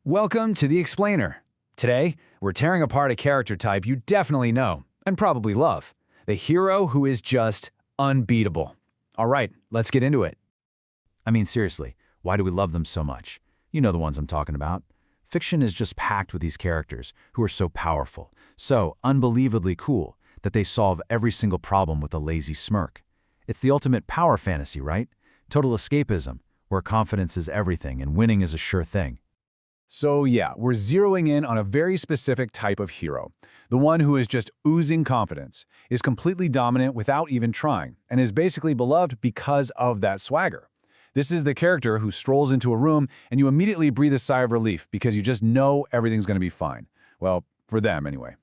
Welcome to The Explainer. Today, we're tearing apart a character type you definitely know and probably love. The hero who is just unbeatable. All right, let's get into it. I mean, seriously, why do we love them so much? You know the ones I'm talking about. Fiction is just packed with these characters who are so powerful, so unbelievably cool that they solve every single problem with a lazy smirk. It's the ultimate power fantasy, right? Total escapism, where confidence is everything and winning is a sure thing. So yeah, we're zeroing in on a very specific type of hero. The one who is just oozing confidence, is completely dominant without even trying, and is basically beloved because of that swagger. This is the character who strolls into a room and you immediately breathe a sigh of relief because you just know everything's going to be fine. Well, for them anyway.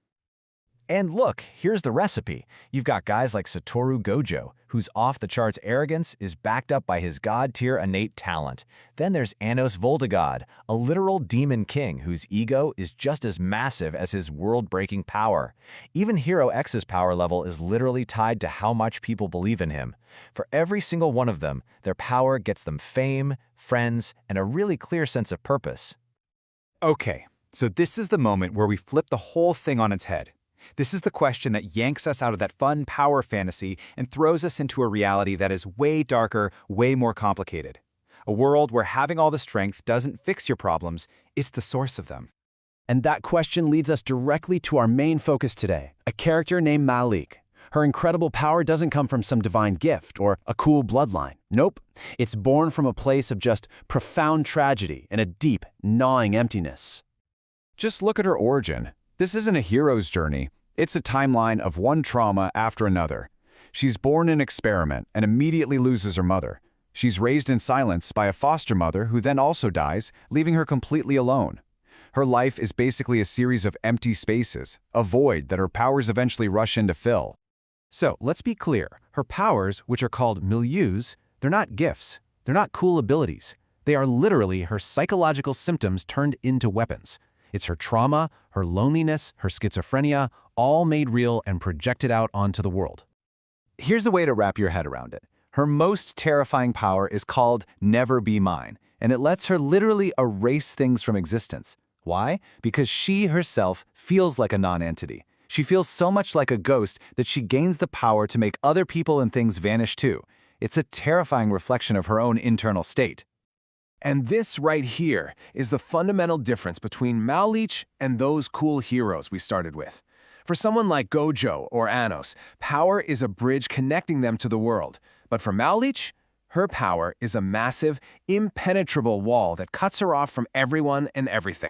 And look, here's the recipe. You've got guys like Satoru Gojo, whose off-the-charts arrogance is backed up by his god-tier innate talent. Then there's Anos Voldegod, a literal demon king whose ego is just as massive as his world-breaking power. Even Hero X's power level is literally tied to how much people believe in him. For every single one of them, their power gets them fame, friends, and a really clear sense of purpose. Okay, so this is the moment where we flip the whole thing on its head. This is the question that yanks us out of that fun power fantasy and throws us into a reality that is way darker, way more complicated. A world where having all the strength doesn't fix your problems, it's the source of them. And that question leads us directly to our main focus today, a character named Maeleach. Her incredible power doesn't come from some divine gift or a cool bloodline. Nope, it's born from a place of just profound tragedy and a deep, gnawing emptiness. Just look at her origin. This isn't a hero's journey. It's a timeline of one trauma after another. She's born in experiment and immediately loses her mother. She's raised in silence by a foster mother who then also dies, leaving her completely alone. Her life is basically a series of empty spaces, a void that her powers eventually rush in to fill. So let's be clear, her powers, which are called milieus, they're not gifts. They're not cool abilities. They are literally her psychological symptoms turned into weapons. It's her trauma, her loneliness, her schizophrenia, all made real and projected out onto the world. Here's a way to wrap your head around it. Her most terrifying power is called Never Be Mine, and it lets her literally erase things from existence. Why? Because she herself feels like a non-entity. She feels so much like a ghost that she gains the power to make other people and things vanish too. It's a terrifying reflection of her own internal state. And this right here is the fundamental difference between Maeleach and those cool heroes we started with. For someone like Gojo or Anos, power is a bridge connecting them to the world. But for Maeleach, her power is a massive, impenetrable wall that cuts her off from everyone and everything.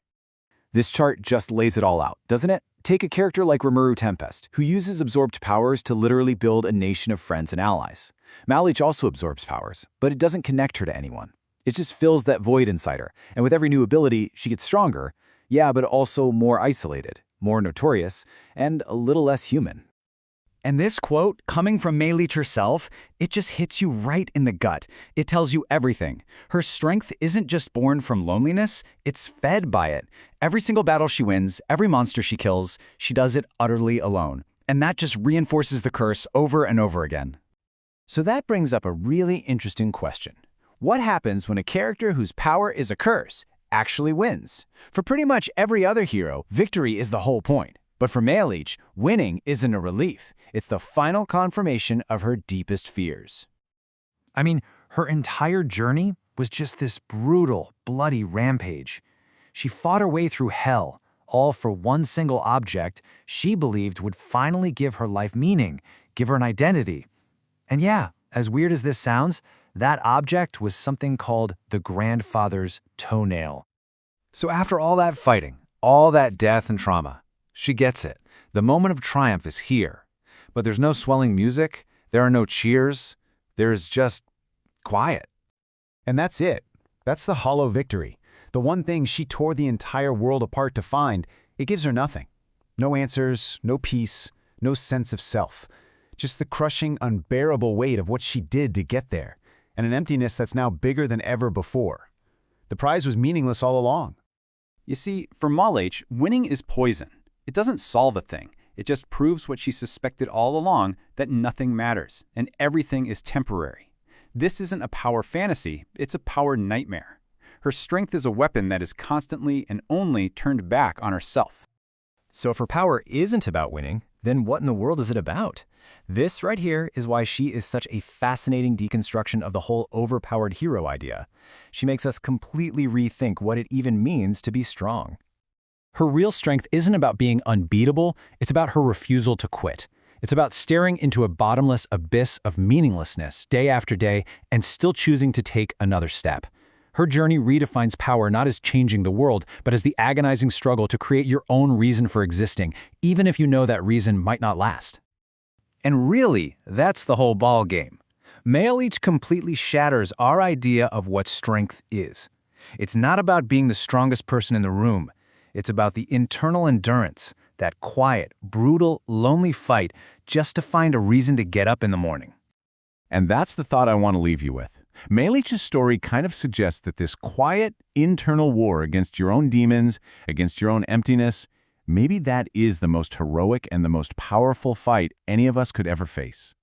This chart just lays it all out, doesn't it? Take a character like Rimuru Tempest, who uses absorbed powers to literally build a nation of friends and allies. Maeleach also absorbs powers, but it doesn't connect her to anyone. It just fills that void inside her, and with every new ability, she gets stronger, yeah, but also more isolated, more notorious, and a little less human. And this quote, coming from Maeleach herself, it just hits you right in the gut. It tells you everything. Her strength isn't just born from loneliness, it's fed by it. Every single battle she wins, every monster she kills, she does it utterly alone. And that just reinforces the curse over and over again. So that brings up a really interesting question. What happens when a character whose power is a curse actually wins? For pretty much every other hero, victory is the whole point. But for Maeleach, winning isn't a relief. It's the final confirmation of her deepest fears. I mean, her entire journey was just this brutal, bloody rampage. She fought her way through hell, all for one single object she believed would finally give her life meaning, give her an identity. And yeah, as weird as this sounds, that object was something called the grandfather's toenail. So after all that fighting, all that death and trauma, she gets it. The moment of triumph is here. But there's no swelling music, there are no cheers, there's just quiet. And that's it. That's the hollow victory. The one thing she tore the entire world apart to find, it gives her nothing. No answers, no peace, no sense of self. Just the crushing, unbearable weight of what she did to get there, and an emptiness that's now bigger than ever before. The prize was meaningless all along. You see, for Maeleach, winning is poison. It doesn't solve a thing. It just proves what she suspected all along, that nothing matters, and everything is temporary. This isn't a power fantasy, it's a power nightmare. Her strength is a weapon that is constantly and only turned back on herself. So if her power isn't about winning, then what in the world is it about? This right here is why she is such a fascinating deconstruction of the whole overpowered hero idea. She makes us completely rethink what it even means to be strong. Her real strength isn't about being unbeatable, it's about her refusal to quit. It's about staring into a bottomless abyss of meaninglessness day after day and still choosing to take another step. Her journey redefines power not as changing the world, but as the agonizing struggle to create your own reason for existing, even if you know that reason might not last. And really, that's the whole ball game. Maeleach completely shatters our idea of what strength is. It's not about being the strongest person in the room. It's about the internal endurance, that quiet, brutal, lonely fight just to find a reason to get up in the morning. And that's the thought I want to leave you with. Maeleach's story kind of suggests that this quiet, internal war against your own demons, against your own emptiness, maybe that is the most heroic and the most powerful fight any of us could ever face.